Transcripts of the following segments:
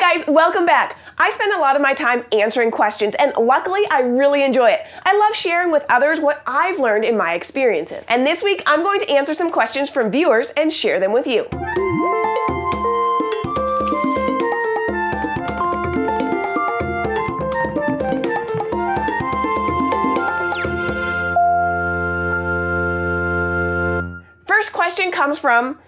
Hi guys, welcome back. I spend a lot of my time answering questions, and luckily I really enjoy it. I love sharing with others what I've learned in my experiences. And this week I'm going to answer some questions from viewers and share them with you. First question comes from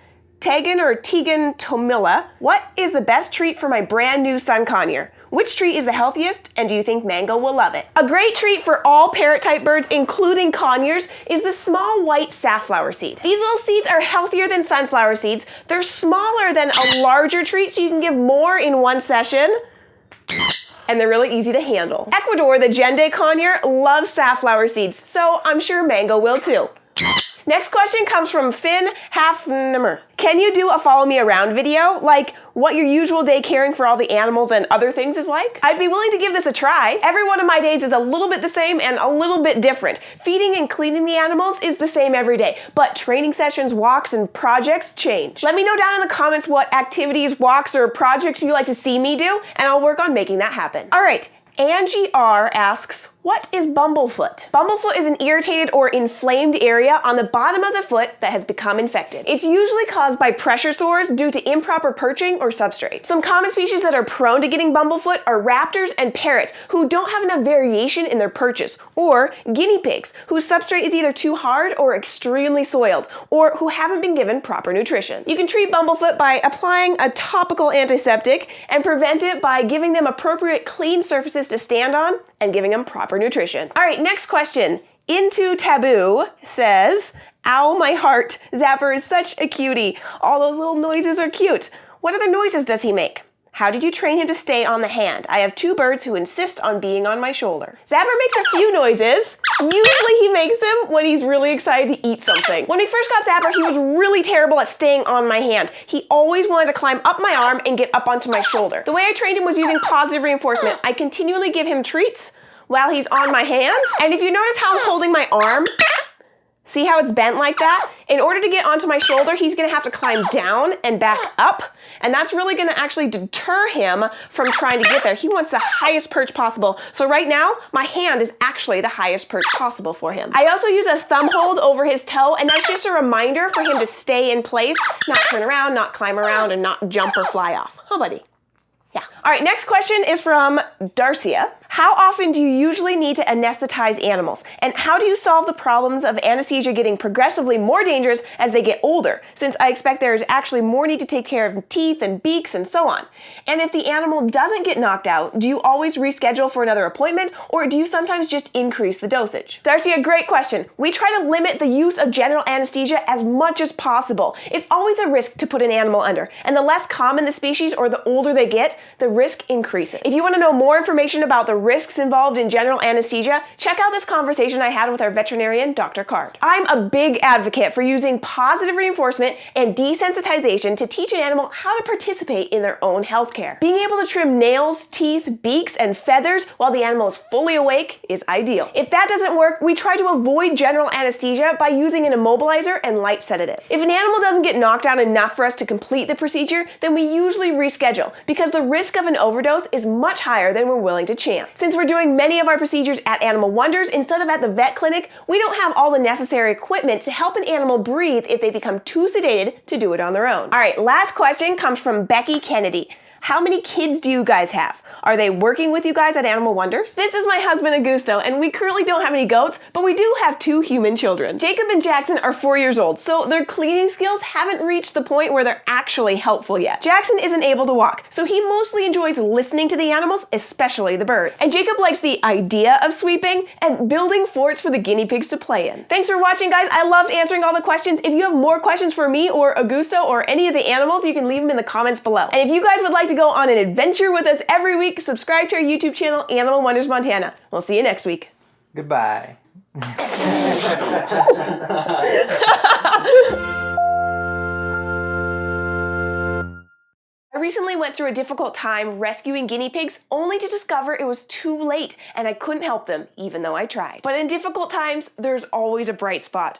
TAEGEN or TOMMILA. What is the best treat for my brand new son CONURE? Which treat is the healthiest, and do you think Mango will love it? A great treat for all parrot-type birds, including conures, is the small white safflower seed. These little seeds are healthier than sunflower seeds. They're smaller than a larger treat, so you can give more in one session. And they're really easy to handle. Ecuador, the Gen conure, loves safflower seeds, so I'm sure Mango will too. Next question comes from Finn Hafnemer. Can you do a follow me around video? Like what your usual day caring for all the animals and other things is like? I'd be willing to give this a try. Every one of my days is a little bit the same and a little bit different. Feeding and cleaning the animals is the same every day, but training sessions, walks, and projects change. Let me know down in the comments what activities, walks, or projects you like to see me do, and I'll work on making that happen. All right. Angie R asks, what is bumblefoot? Bumblefoot is an irritated or inflamed area on the bottom of the foot that has become infected. It's usually caused by pressure sores due to improper perching or substrate. Some common species that are prone to getting bumblefoot are raptors and parrots who don't have enough variation in their perches, or guinea pigs whose substrate is either too hard or extremely soiled, or who haven't been given proper nutrition. You can treat bumblefoot by applying a topical antiseptic and prevent it by giving them appropriate clean surfaces to stand on and giving them proper nutrition. All right, next question. Into Taboo says, ow, my heart. Zapper is such a cutie. All those little noises are cute. What other noises does he make? How did you train him to stay on the hand? I have two birds who insist on being on my shoulder. Zapper makes a few noises. Usually he makes them when he's really excited to eat something. When we first got Zapper, he was really terrible at staying on my hand. He always wanted to climb up my arm and get up onto my shoulder. The way I trained him was using positive reinforcement. I continually give him treats while he's on my hand. And if you notice how I'm holding my arm, see how it's bent like that? In order to get onto my shoulder, he's gonna have to climb down and back up, and that's really gonna actually deter him from trying to get there. He wants the highest perch possible. So right now, my hand is actually the highest perch possible for him. I also use a thumb hold over his toe, and that's just a reminder for him to stay in place, not turn around, not climb around, and not jump or fly off. Huh, buddy? Yeah. All right, next question is from Darcia. How often do you usually need to anesthetize animals? And how do you solve the problems of anesthesia getting progressively more dangerous as they get older, since I expect there is actually more need to take care of teeth and beaks and so on? And if the animal doesn't get knocked out, do you always reschedule for another appointment, or do you sometimes just increase the dosage? Darcia, great question. We try to limit the use of general anesthesia as much as possible. It's always a risk to put an animal under, and the less common the species or the older they get, the risk increases. If you want to know more information about the risks involved in general anesthesia, check out this conversation I had with our veterinarian, Dr. Card. I'm a big advocate for using positive reinforcement and desensitization to teach an animal how to participate in their own healthcare. Being able to trim nails, teeth, beaks, and feathers while the animal is fully awake is ideal. If that doesn't work, we try to avoid general anesthesia by using an immobilizer and light sedative. If an animal doesn't get knocked out enough for us to complete the procedure, then we usually reschedule, because the risk of an overdose is much higher than we're willing to chance. Since we're doing many of our procedures at Animal Wonders instead of at the vet clinic, we don't have all the necessary equipment to help an animal breathe if they become too sedated to do it on their own. All right, last question comes from Becky Kennedy. How many kids do you guys have? Are they working with you guys at Animal Wonders? This is my husband Augusto, and we currently don't have any goats, but we do have 2 human children. Jacob and Jackson are 4 years old, so their cleaning skills haven't reached the point where they're actually helpful yet. Jackson isn't able to walk, so he mostly enjoys listening to the animals, especially the birds. And Jacob likes the idea of sweeping and building forts for the guinea pigs to play in. Thanks for watching, guys. I loved answering all the questions. If you have more questions for me or Augusto or any of the animals, you can leave them in the comments below. And if you guys would like to go on an adventure with us every week, subscribe to our YouTube channel, Animal Wonders Montana. We'll see you next week. Goodbye. I recently went through a difficult time rescuing guinea pigs only to discover it was too late and I couldn't help them even though I tried. But in difficult times, there's always a bright spot.